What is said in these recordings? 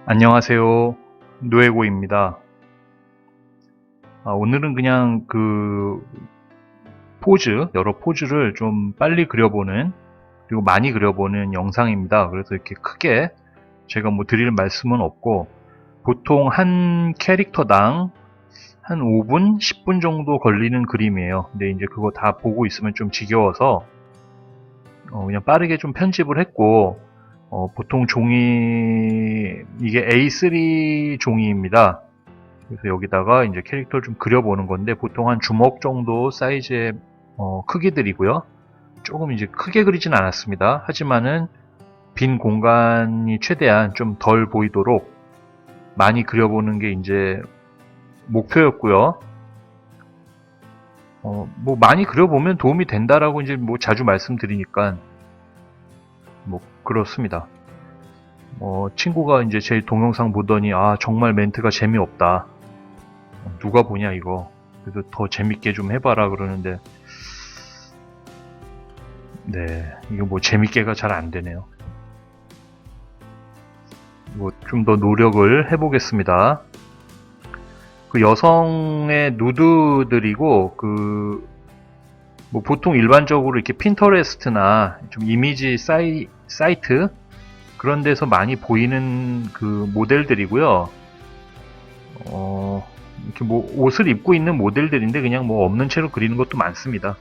안녕하세요. 노에고입니다. 오늘은 그냥 여러 포즈를 좀 빨리 그려보는, 그리고 많이 그려보는 영상입니다. 그래서 이렇게 크게 제가 뭐 드릴 말씀은 없고, 보통 한 캐릭터당 한 5분, 10분 정도 걸리는 그림이에요. 근데 이제 그거 다 보고 있으면 좀 지겨워서, 그냥 빠르게 좀 편집을 했고, 보통 이게 A3 종이입니다. 그래서 여기다가 이제 캐릭터를 좀 그려보는 건데, 보통 한 주먹 정도 사이즈의 크기들이고요. 조금 이제 크게 그리진 않았습니다. 하지만은 빈 공간이 최대한 좀 덜 보이도록 많이 그려보는 게 이제 목표였고요. 뭐 많이 그려보면 도움이 된다라고 이제 뭐 자주 말씀드리니까 뭐 그렇습니다. 친구가 이제 제 동영상 보더니 정말 멘트가 재미없다. 누가 보냐 이거. 그래서 더 재밌게 좀 해봐라 그러는데, 네, 이거 뭐 재밌게가 잘 안 되네요. 뭐 좀 더 노력을 해보겠습니다. 그 여성의 누드들이고, 뭐 보통 일반적으로 이렇게 핀터레스트나 좀 이미지 사이트 그런 데서 많이 보이는 그 모델들이고요. 이렇게 뭐 옷을 입고 있는 모델들인데 그냥 뭐 없는 채로 그리는 것도 많습니다.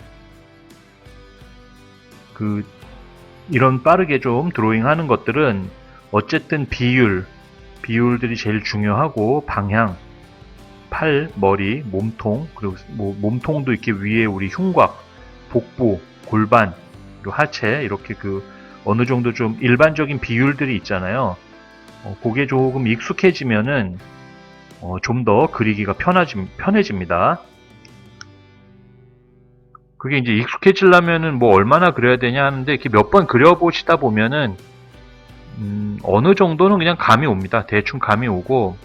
이런 빠르게 좀 드로잉 하는 것들은 어쨌든 비율들이 제일 중요하고, 방향, 팔, 머리, 몸통, 그리고 뭐 몸통도 이렇게 위에 우리 흉곽, 복부, 골반, 그리고 하체, 이렇게 어느 정도 좀 일반적인 비율들이 있잖아요. 그게 조금 익숙해지면은 좀 더 그리기가 편해집니다. 그게 이제 익숙해지려면은 뭐 얼마나 그려야 되냐 하는데, 이렇게 몇 번 그려보시다 보면은 어느 정도는 그냥 감이 옵니다. 대충 감이 오고,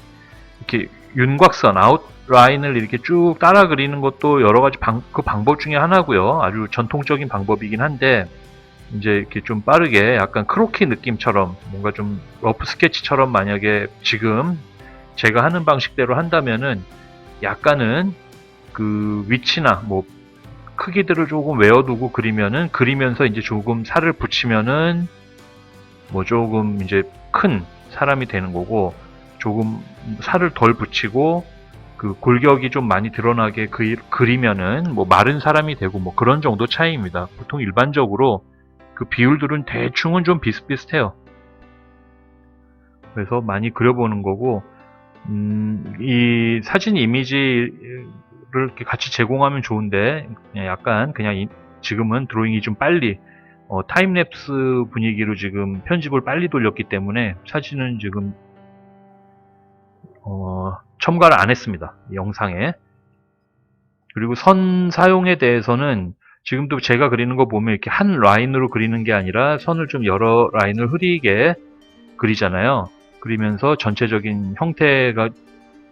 이렇게 윤곽선, 아웃라인을 이렇게 쭉 따라 그리는 것도 여러 가지 그 방법 중에 하나고요. 아주 전통적인 방법이긴 한데, 이제 이렇게 좀 빠르게 약간 크로키 느낌처럼, 뭔가 좀 러프 스케치처럼 만약에 지금 제가 하는 방식대로 한다면은 약간은 그 위치나 뭐 크기들을 조금 외워두고 그리면서 이제 조금 살을 붙이면은 뭐 조금 이제 큰 사람이 되는 거고, 조금 살을 덜 붙이고 그 골격이 좀 많이 드러나게 그리면은 뭐 마른 사람이 되고, 뭐 그런 정도 차이입니다. 보통 일반적으로 그 비율들은 대충은 좀 비슷비슷해요. 그래서 많이 그려보는 거고, 이 사진 이미지를 이렇게 같이 제공하면 좋은데, 약간 그냥 지금은 드로잉이 좀 빨리 타임랩스 분위기로 지금 편집을 빨리 돌렸기 때문에 사진은 지금 첨가를 안 했습니다, 이 영상에. 그리고 선 사용에 대해서는 지금도 제가 그리는 거 보면 이렇게 한 라인으로 그리는 게 아니라 선을 좀 여러 라인을 흐리게 그리잖아요. 그리면서 전체적인 형태가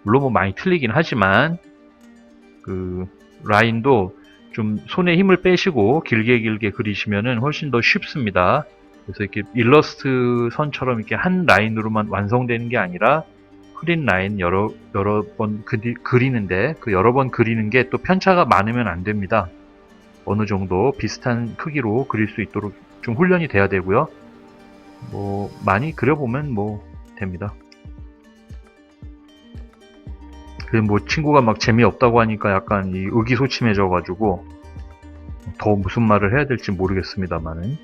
물론 뭐 많이 틀리긴 하지만 그 라인도 좀 손에 힘을 빼시고 길게 그리시면은 훨씬 더 쉽습니다. 그래서 이렇게 일러스트 선처럼 이렇게 한 라인으로만 완성되는 게 아니라 흐린 라인 여러 번 그리는데, 그 여러 번 그리는 게 또 편차가 많으면 안 됩니다. 어느 정도 비슷한 크기로 그릴 수 있도록 좀 훈련이 돼야 되고요. 뭐 많이 그려보면 뭐 됩니다. 뭐 친구가 막 재미없다고 하니까 약간 의기소침해져가지고 더 무슨 말을 해야 될지 모르겠습니다만은,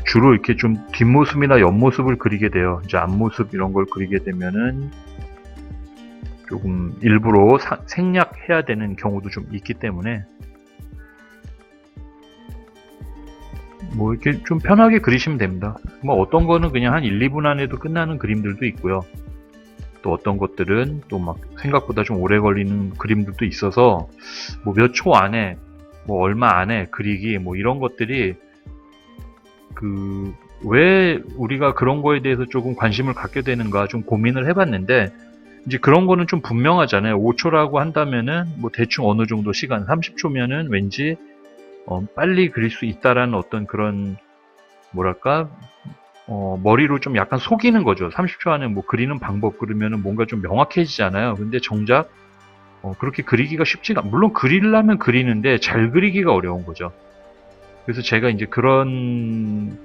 주로 이렇게 좀 뒷모습이나 옆모습을 그리게 돼요. 이제 앞모습 이런 걸 그리게 되면은 조금 일부러 생략해야 되는 경우도 좀 있기 때문에, 뭐 이렇게 좀 편하게 그리시면 됩니다. 뭐 어떤 거는 그냥 한 1, 2분 안에도 끝나는 그림들도 있고요. 또 어떤 것들은 또 막 생각보다 좀 오래 걸리는 그림들도 있어서, 뭐 몇 초 안에, 뭐 얼마 안에 그리기, 뭐 이런 것들이 왜 우리가 그런 거에 대해서 조금 관심을 갖게 되는가 좀 고민을 해봤는데, 이제 그런 거는 좀 분명하잖아요. 5초라고 한다면은 뭐 대충 어느 정도 시간, 30초면은 왠지 빨리 그릴 수 있다라는 어떤 그런 뭐랄까, 머리로 좀 약간 속이는 거죠. 30초 안에 뭐 그리는 방법 그러면은 뭔가 좀 명확해지잖아요. 근데 정작 그렇게 그리기가 쉽지가, 물론 그리려면 그리는데 잘 그리기가 어려운 거죠. 그래서 제가 이제 그런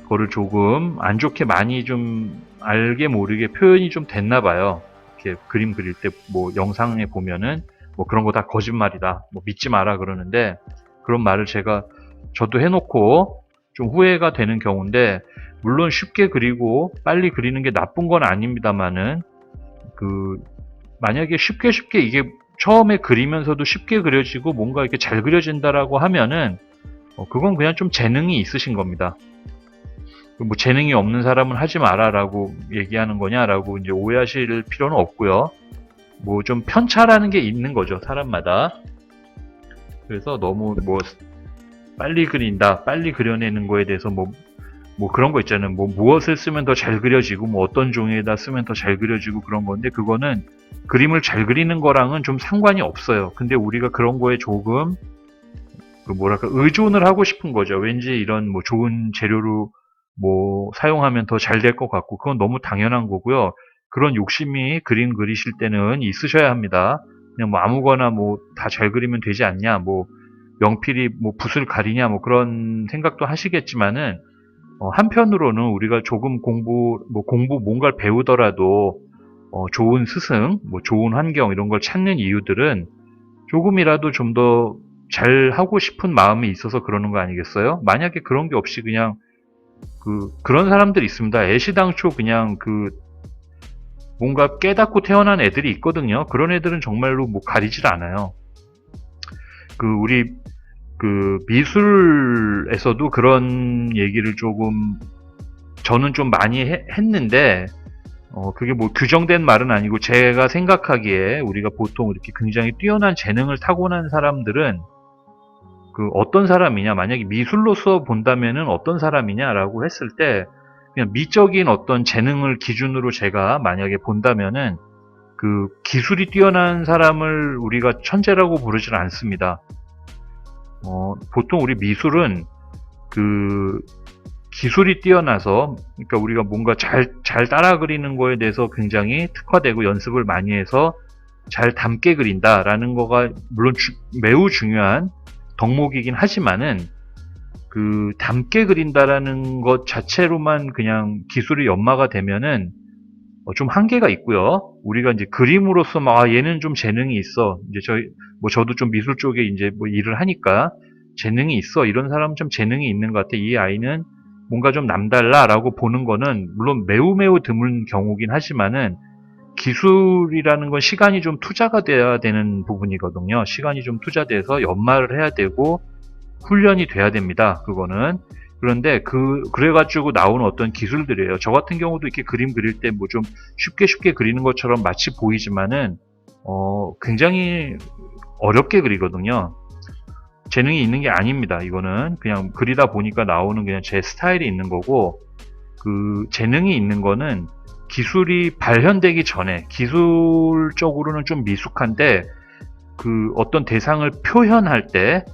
거를 조금 안 좋게 많이 좀 알게 모르게 표현이 좀 됐나 봐요. 이렇게 그림 그릴 때 뭐 영상에 보면은 뭐 그런 거 다 거짓말이다, 뭐 믿지 마라 그러는데, 그런 말을 저도 해놓고 좀 후회가 되는 경우인데, 물론 쉽게 그리고 빨리 그리는 게 나쁜 건 아닙니다만은, 그 만약에 쉽게 이게 처음에 그리면서도 쉽게 그려지고 뭔가 이렇게 잘 그려진다라고 하면은 그건 그냥 좀 재능이 있으신 겁니다. 뭐 재능이 없는 사람은 하지 마라라고 얘기하는 거냐라고 이제 오해하실 필요는 없고요. 뭐 좀 편차라는 게 있는 거죠, 사람마다. 그래서 너무 뭐 빨리 그린다, 빨리 그려내는 거에 대해서 뭐 그런 거 있잖아요. 뭐 무엇을 쓰면 더 잘 그려지고 뭐 어떤 종이에다 쓰면 더 잘 그려지고 그런 건데, 그거는 그림을 잘 그리는 거랑은 좀 상관이 없어요. 근데 우리가 그런 거에 조금 뭐랄까 의존을 하고 싶은 거죠. 왠지 이런 뭐 좋은 재료로 뭐 사용하면 더 잘 될 것 같고, 그건 너무 당연한 거고요. 그런 욕심이 그림 그리실 때는 있으셔야 합니다. 그냥 뭐 아무거나 뭐 다 잘 그리면 되지 않냐, 뭐 명필이 뭐 붓을 가리냐, 뭐 그런 생각도 하시겠지만은, 한편으로는 우리가 조금 공부 뭔가를 배우더라도 좋은 스승, 뭐 좋은 환경 이런 걸 찾는 이유들은 조금이라도 좀 더 잘하고 싶은 마음이 있어서 그러는 거 아니겠어요? 만약에 그런 게 없이 그냥 그런 사람들이 있습니다. 애시당초 그냥 뭔가 깨닫고 태어난 애들이 있거든요. 그런 애들은 정말로 뭐 가리질 않아요. 우리 미술에서도 그런 얘기를 조금 저는 좀 많이 했는데, 그게 뭐 규정된 말은 아니고, 제가 생각하기에 우리가 보통 이렇게 굉장히 뛰어난 재능을 타고난 사람들은 어떤 사람이냐, 만약에 미술로서 본다면은 어떤 사람이냐라고 했을 때, 그냥 미적인 어떤 재능을 기준으로 제가 만약에 본다면은 기술이 뛰어난 사람을 우리가 천재라고 부르질 않습니다. 보통 우리 미술은 기술이 뛰어나서, 그러니까 우리가 뭔가 잘 따라 그리는 거에 대해서 굉장히 특화되고 연습을 많이 해서 잘 담게 그린다라는 거가 물론 매우 중요한 덕목이긴 하지만은, 담게 그린다라는 것 자체로만 그냥 기술이 연마가 되면은 좀 한계가 있고요. 우리가 이제 그림으로서 얘는 좀 재능이 있어, 이제 저도 좀 미술 쪽에 이제 뭐 일을 하니까 재능이 있어, 이런 사람은 좀 재능이 있는 것 같아, 이 아이는 뭔가 좀 남달라라고 보는 거는 물론 매우 드문 경우긴 하지만은, 기술이라는 건 시간이 좀 투자가 돼야 되는 부분이거든요. 시간이 좀 투자돼서 연마를 해야 되고 훈련이 돼야 됩니다, 그거는. 그런데 그래가지고 나오는 어떤 기술들이에요. 저 같은 경우도 이렇게 그림 그릴 때 뭐 좀 쉽게 그리는 것처럼 마치 보이지만은, 굉장히 어렵게 그리거든요. 재능이 있는 게 아닙니다. 이거는 그냥 그리다 보니까 나오는 그냥 제 스타일이 있는 거고, 재능이 있는 거는 기술이 발현되기 전에, 기술적으로는 좀 미숙한데 어떤 대상을 표현할 때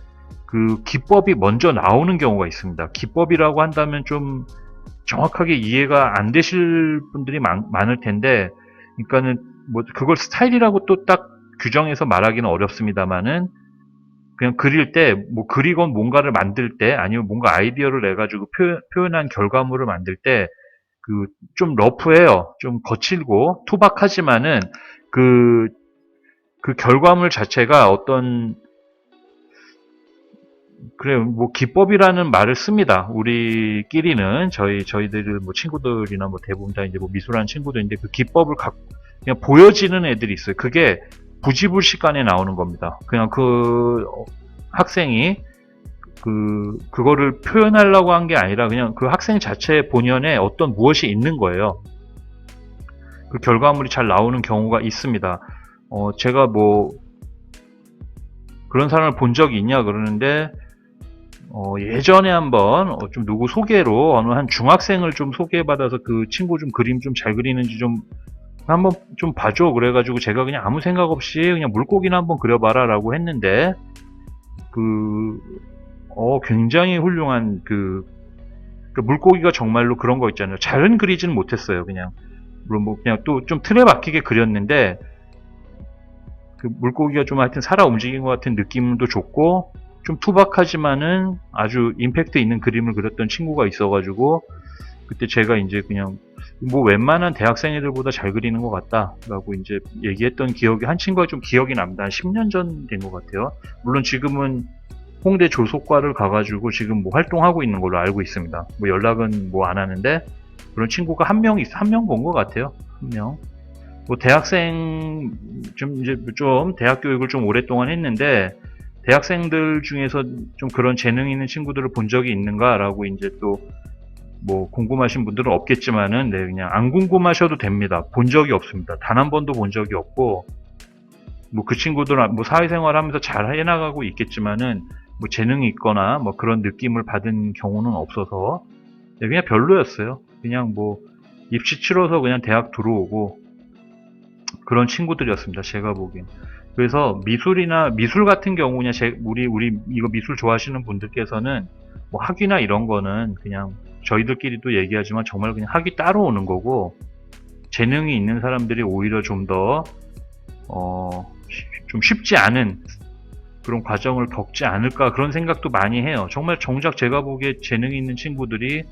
기법이 먼저 나오는 경우가 있습니다. 기법이라고 한다면 좀 정확하게 이해가 안 되실 분들이 많을 텐데, 그러니까는 뭐 그걸 스타일이라고 또 딱 규정해서 말하기는 어렵습니다만은, 그냥 그릴 때, 뭐 그리건 뭔가를 만들 때, 아니면 뭔가 아이디어를 내가지고 표현한 결과물을 만들 때, 좀 러프해요. 좀 거칠고 투박하지만은, 그, 그 결과물 자체가 그래요. 뭐 기법이라는 말을 씁니다. 우리끼리는 저희들 뭐 친구들이나 뭐 대부분 다 이제 뭐 미술하는 친구들인데, 그 기법을 그냥 보여지는 애들이 있어요. 그게 부지불식간에 나오는 겁니다. 그냥 학생이 그거를 표현하려고 한 게 아니라 그냥 그 학생 자체의 본연에 어떤 무엇이 있는 거예요. 그 결과물이 잘 나오는 경우가 있습니다. 제가 뭐 그런 사람을 본 적이 있냐 그러는데, 예전에 한번 좀 누구 소개로 어느 한 중학생을 좀 소개받아서 그 친구 좀 그림 좀 잘 그리는지 좀 한번 좀 봐줘 그래가지고, 제가 그냥 아무 생각 없이 그냥 물고기나 한번 그려봐라 라고 했는데, 굉장히 훌륭한 그 물고기가 정말로 그런 거 있잖아요. 잘은 그리지는 못했어요. 그냥 물론 뭐 그냥 또 좀 틀에 박히게 그렸는데 그 물고기가 좀 하여튼 살아 움직인 것 같은 느낌도 좋고 좀 투박하지만은 아주 임팩트 있는 그림을 그렸던 친구가 있어가지고 그때 제가 이제 그냥 뭐 웬만한 대학생 애들보다 잘 그리는 것 같다라고 이제 얘기했던 기억이 한 친구가 좀 기억이 납니다. 한 10년 전 된 것 같아요. 물론 지금은 홍대 조속과를 가가지고 지금 뭐 활동하고 있는 걸로 알고 있습니다. 뭐 연락은 뭐 안 하는데 그런 친구가 한 명 본 것 같아요. 한 명. 뭐 대학생 좀 이제 좀 대학 교육을 좀 오랫동안 했는데 대학생들 중에서 좀 그런 재능 있는 친구들을 본 적이 있는가라고 이제 또 뭐 궁금하신 분들은 없겠지만은 네 그냥 안 궁금하셔도 됩니다. 본 적이 없습니다. 단 한 번도 본 적이 없고 뭐 그 친구들은 뭐 사회생활 하면서 잘 해나가고 있겠지만은 뭐 재능이 있거나 뭐 그런 느낌을 받은 경우는 없어서 네, 그냥 별로였어요. 그냥 뭐 입시 치러서 그냥 대학 들어오고 그런 친구들이었습니다. 제가 보기엔. 그래서 미술이나 미술 같은 경우냐 우리 이거 미술 좋아하시는 분들께서는 뭐 학위나 이런 거는 그냥 저희들끼리도 얘기하지만 정말 그냥 학위 따로 오는 거고 재능이 있는 사람들이 오히려 좀 더 좀 쉽지 않은 그런 과정을 겪지 않을까 그런 생각도 많이 해요. 정말 정작 제가 보기에 재능이 있는 친구들이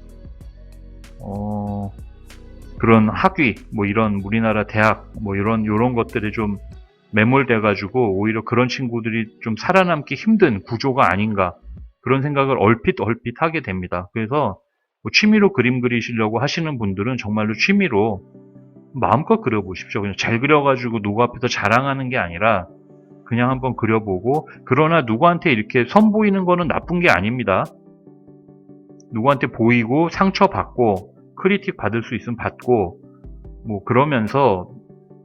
그런 학위 뭐 이런 우리나라 대학 뭐 이런 것들이 좀 매몰돼 가지고 오히려 그런 친구들이 좀 살아남기 힘든 구조가 아닌가 그런 생각을 얼핏 하게 됩니다. 그래서 뭐 취미로 그림 그리시려고 하시는 분들은 정말로 취미로 마음껏 그려보십시오. 그냥 잘 그려가지고 누구 앞에서 자랑하는 게 아니라 그냥 한번 그려보고 그러나 누구한테 이렇게 선보이는 거는 나쁜 게 아닙니다. 누구한테 보이고 상처받고 크리틱 받을 수 있으면 받고 뭐 그러면서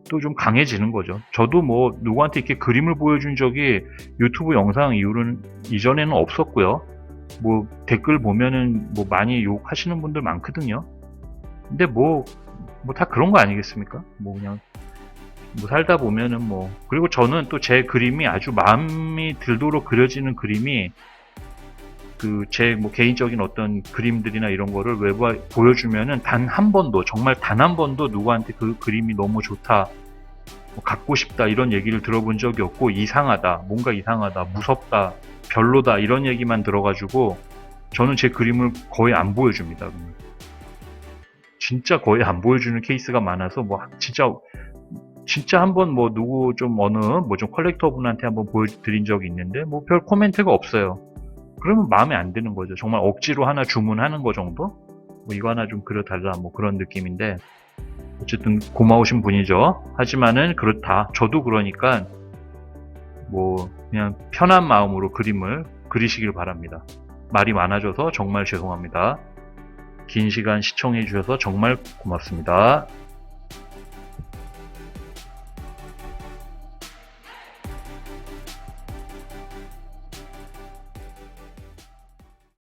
또 좀 강해지는 거죠. 저도 뭐 누구한테 이렇게 그림을 보여준 적이 유튜브 영상 이전에는 없었고요. 뭐 댓글 보면은 뭐 많이 욕하시는 분들 많거든요. 근데 뭐 다 그런 거 아니겠습니까? 뭐 그냥 뭐 살다 보면은 뭐 그리고 저는 또 제 그림이 아주 마음이 들도록 그려지는 그림이 그 제 뭐 개인적인 어떤 그림들이나 이런 거를 외부에 보여주면은 단 한 번도 정말 단 한 번도 누구한테 그 그림이 너무 좋다 뭐 갖고 싶다 이런 얘기를 들어본 적이 없고 이상하다 뭔가 이상하다 무섭다 별로다 이런 얘기만 들어가지고 저는 제 그림을 거의 안 보여줍니다. 진짜 거의 안 보여주는 케이스가 많아서 뭐 진짜 한번 뭐 누구 좀 어느 뭐 좀 컬렉터 분한테 한번 보여드린 적이 있는데 뭐 별 코멘트가 없어요. 그러면 마음에 안 드는 거죠. 정말 억지로 하나 주문하는 거 정도? 뭐 이거 하나 좀 그려달라 뭐 그런 느낌인데 어쨌든 고마우신 분이죠. 하지만은 그렇다. 저도 그러니까 뭐 그냥 편한 마음으로 그림을 그리시길 바랍니다. 말이 많아져서 정말 죄송합니다. 긴 시간 시청해 주셔서 정말 고맙습니다.